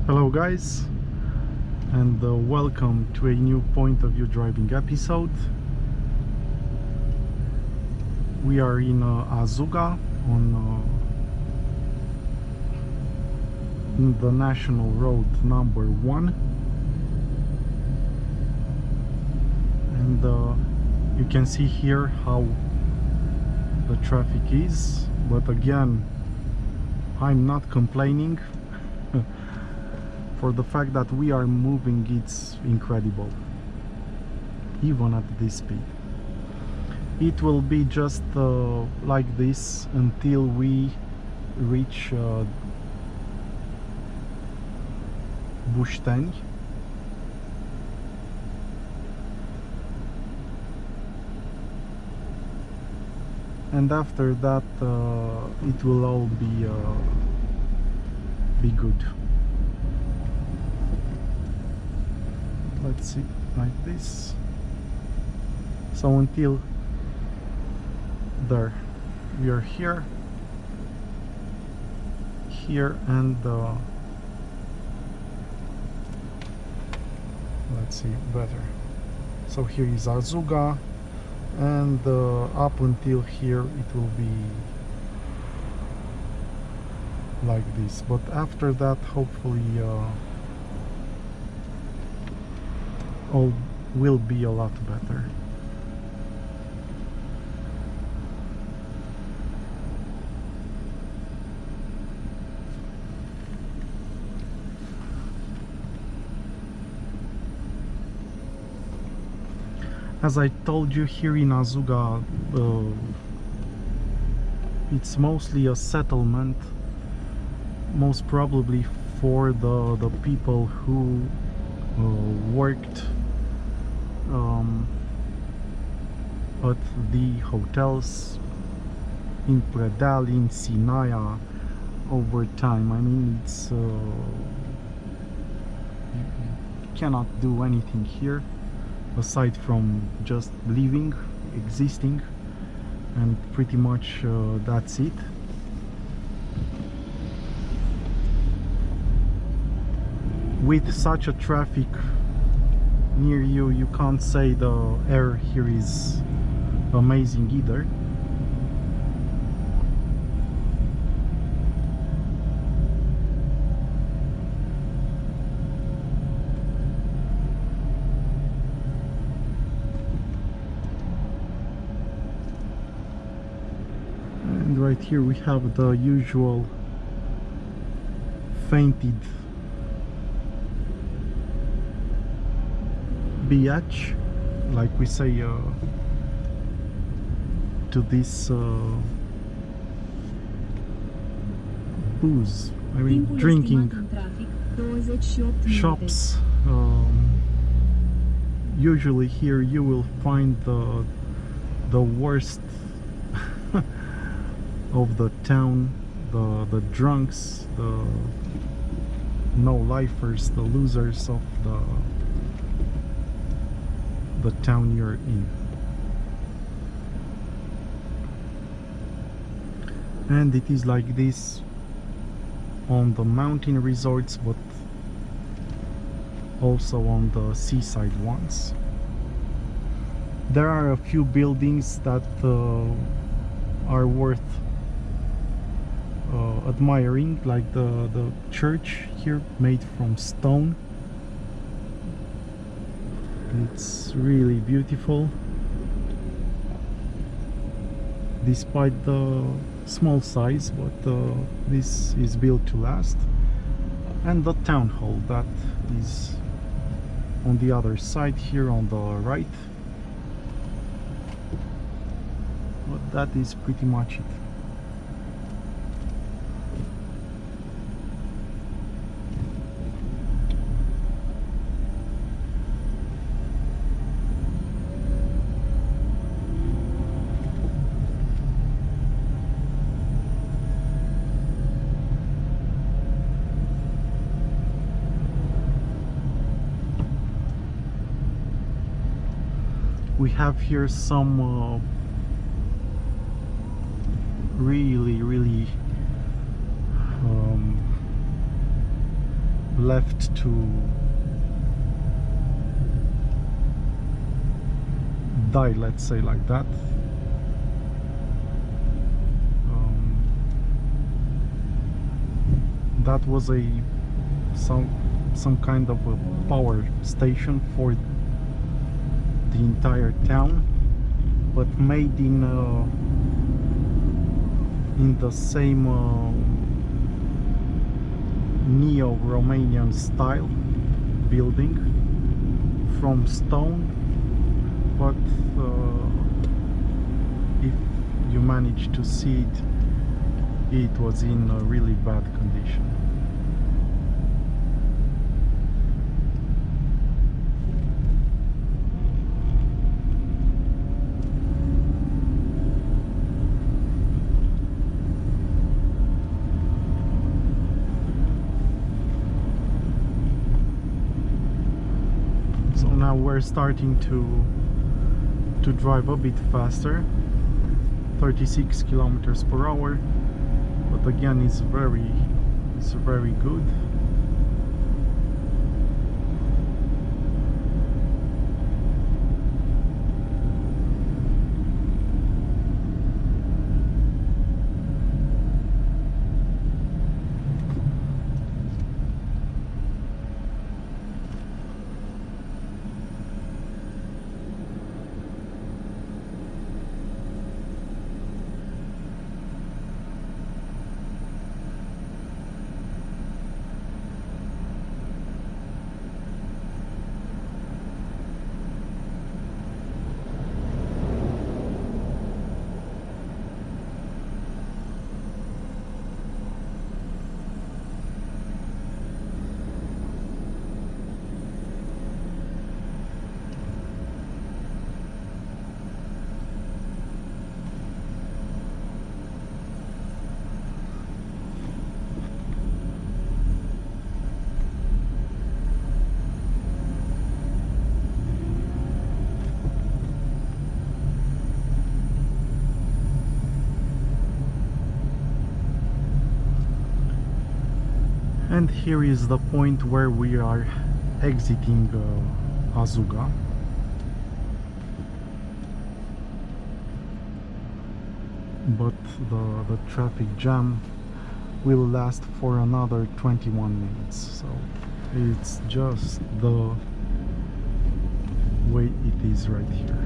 Hello guys, and welcome to a new point of view driving episode. We are in Azuga on the national road number 1, and you can see here how the traffic is, but again I'm not complaining. For the fact that we are moving, it's incredible, even at this speed. It will be just like this until we reach Bușteni. And after that it will all be good. Let's see, like this. So until there, we are here, and let's see better. So here is Azuga, and up until here it will be like this. But after that, hopefully all will be a lot better. As I told you, here in Azuga it's mostly a settlement, most probably for the people who worked at the hotels in Predeal, in Sinaia over time. I mean, it's you cannot do anything here aside from just living, existing, and pretty much that's it. With such a traffic near you, you can't say the air here is amazing either. And right here we have the usual fainted biatch, like we say to this booze, I mean drinking shops. Usually here you will find the worst of the town, the drunks, the no-lifers, the losers of the town you're in. And it is like this on the mountain resorts, but also on the seaside ones. There are a few buildings that are worth admiring, like the church here, made from stone. It's really beautiful, despite the small size, but this is built to last. And the town hall that is on the other side here on the right. But that is pretty much it. We have here some really left to die, let's say like that. That was some kind of a power station for the entire town, but made in the same neo-Romanian style building from stone, but if you manage to see it, it was in a really bad condition. So now we're starting to drive a bit faster, 36 kilometers per hour. But again, it's very good. And here is the point where we are exiting Azuga. But the traffic jam will last for another 21 minutes, so it's just the way it is right here.